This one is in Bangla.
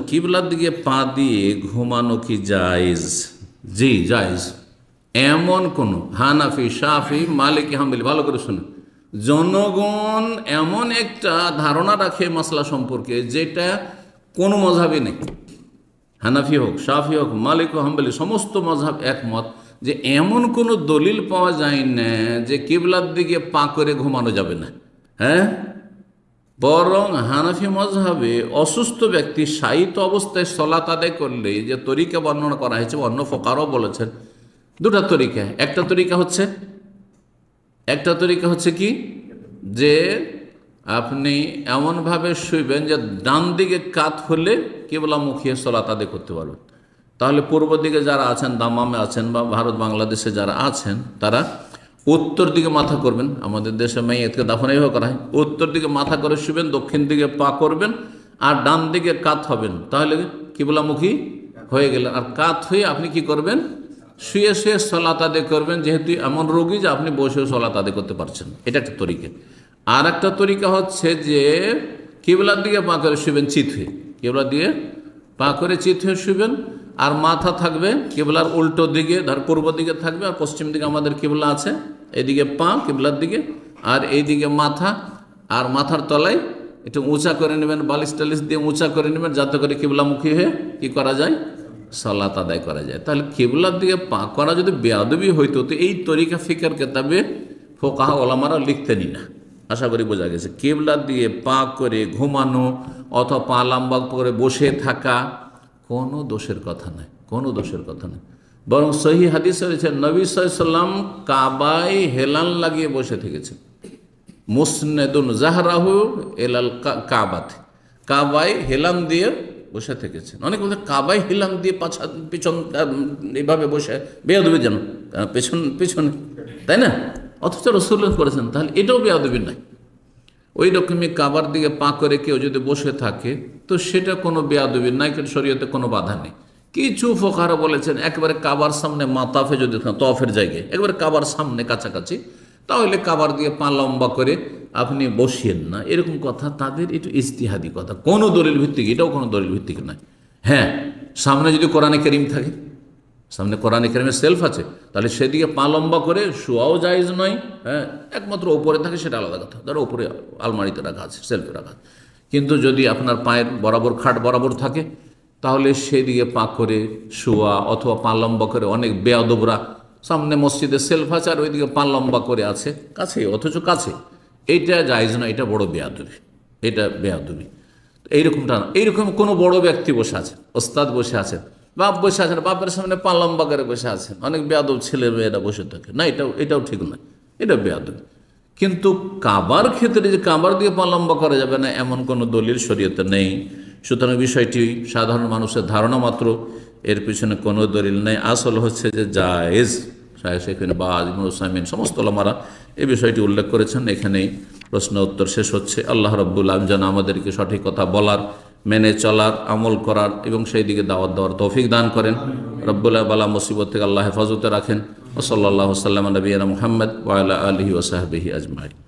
কিবলার দিকে পা দিয়ে ঘুমানো কি জায়েজ? জি জায়েজ। এমন কোন হানাফি, শাফি, মালিকি, হাম্বলি, ভালো করে শুনুন, জনগণ এমন একটা ধারণা রাখে মাসলা সম্পর্কে যেটা কোনো মজহাবে নেই। হানাফি হোক, শাফি হোক, মালিক হোক, হাম্বলি, সমস্ত মজহাব একমত যে এমন কোনো দলিল পাওয়া যায় না যে কিবলার দিকে পা করে ঘুমানো যাবে না। হ্যাঁ, বরং হানাফি মজহাবে অসুস্থ ব্যক্তি শায়িত অবস্থায় সলাত আদায় করলে যে তরিকা বর্ণনা করা হয়েছে, অন্য ফোকারও বলেছেন দুটা তরিকা। একটা তরিকা হচ্ছে কি, যে আপনি এমনভাবে শুইবেন যে ডান দিকে কাত হলে কিবলা মুখিয়ে সলাত আদায় করতে পারবেন। তাহলে পূর্ব দিকে যারা আছেন, দামামে আছেন বা ভারত বাংলাদেশে যারা আছেন, তারা উত্তর দিকে মাথা করবেন। আমাদের দেশে মাইয়াতকে দাফন এইভাবে করা হয়, উত্তর দিকে মাথা করে শুবেন, দক্ষিণ দিকে পা করবেন আর ডান দিকে কাত হবেন। তাহলে কিবলামুখী হয়ে গেলেন। আর কাত হয়ে আপনি কি করবেন? শুয়ে শুয়ে সলাত আদায় করবেন, যেহেতু এমন রোগী যে আপনি বসেও সলাত আদায় করতে পারছেন। এটা একটা তরিকা। আর একটা তরিকা হচ্ছে যে কিবলার দিকে পা করে শুবেন চিত হয়ে, কিবলার দিকে পা করে চিত হয়ে শুবেন, আর মাথা থাকবে কিবলার উল্টো দিকে, ধর পূর্ব দিকে থাকবে, আর পশ্চিম দিকে আমাদের কিবলা আছে, এদিকে পা কিবলার দিকে আর এইদিকে মাথা, আর মাথার তলায় একটু উঁচা করে নেবেন, বালিশ টালিশ দিয়ে উঁচা করে নেবেন, যাতে করে কিবলামুখী হয়ে কি করা যায়? সালাত আদায় করা যায়। তাহলে কিবলার দিকে পা করা যদি বেয়াদবি হইতো, তো এই তরিকা ফিকার কেতাবে ফোকাহা ওলামারা লিখতেনই না। আশা করি বোঝা গেছে। কিবলার দিকে পা করে ঘুমানো অথবা পা লম্বা করে বসে থাকা কোনো দোষের কথা নয়, কোনো দোষের কথা নয়। বরং সহি হাদিসে রয়েছে নবী সাল্লাল্লাহু আলাইহি ওয়াসাল্লাম কাবায় হেলান লাগিয়ে বসে থেকেছেন। মুসনেদুন জাহরাহু এলাল কাবাত, কাবায় হেলান দিয়ে বসে থেকেছেন। অনেক বলতে কাবায় হেলান দিয়ে পাছা পিছন এইভাবে বসে বেয়াদবি, যেন পেছনে, তাই না? অথচ রাসূলুল্লাহ করেছেন, তাহলে এটাও বেয়াদবি নয়। ওই রকমই কাবার দিকে পা করে কেউ যদি বসে থাকে তো সেটা কোনো বেয়াদবি নাই, শরীয়তে কোনো বাধা নেই। কিছু ফোকারা বলেছেন একেবারে কাবার সামনে মাতাফে যদি তফের জায়গায় একেবারে কাবার সামনে কাছাকাছি, তাহলে কাবার দিয়ে পা লম্বা করে আপনি বসিয়েন না, এরকম কথা তাদের একটু ইজতিহাদি কথা, কোনো দলিল ভিত্তিক, এটাও কোনো দলিল ভিত্তিক নয়। হ্যাঁ, সামনে যদি কোরআনে কারীম থাকে, সামনে কোরআনে কারীমের সেলফ আছে, তাহলে সেদিকে পা লম্বা করে শোয়াও জায়েজ নয়। হ্যাঁ, একমাত্র ওপরে থাকে সেটা আলাদা কথা, ধরো ওপরে আলমারিতে রাখা আছে, সেলফে রাখা আছে। কিন্তু যদি আপনার পায়ের বরাবর খাট বরাবর থাকে, তাহলে সেদিকে পা করে শোয়া অথবা পা লম্বা করে, অনেক বেয়াদবরা সামনে মসজিদে সেলফ আছে আর ওইদিকে পা লম্বা করে আছে কাছে, অথচ কাছে, এইটা জায়েজ নয়, এটা বড় বেয়াদবি, এটা বেয়াদবি। এইরকমটা না, এইরকম কোনো বড় ব্যক্তি বসে আছে, ওস্তাদ বসে আছেন, বাপ বসে আছেন, বাপের সামনে পা লম্বা করে বসে আছেন, অনেক বেয়াদব ছেলে মেয়েরা বসে থাকে না, এটাও ঠিক নয়, এটা বেয়াদবি। কিন্তু কাবার ক্ষেত্রে যে কাবার দিয়ে পা লম্বা করা যাবে না এমন কোনো দলিল শরীয়তে নেই। সুতরাং বিষয়টি সাধারণ মানুষের ধারণা মাত্র, এর পিছনে কোনো দলিল নেই। আসল হচ্ছে যে জায়েজ। সেখানে বাজ, ইবনে উসাইমিন সমস্ত ওলামারা এই বিষয়টি উল্লেখ করেছেন। এখানেই প্রশ্ন উত্তর শেষ হচ্ছে। আল্লাহ রাব্বুল আলামিন যেন আমাদেরকে সঠিক কথা বলার, মেনে চলার, আমল করার এবং সেই দিকে দাওয়াত দেওয়ার তৌফিক দান করেন। রব্বুল বালা মুসিবত থেকে আল্লাহ হেফাজতে রাখেন। ওয়া সাল্লাল্লাহু সাল্লাম আলা নবিয়িনা মুহাম্মদ ওয়া আলা আলিহি ওয়া সাহবিহি আজমাইন।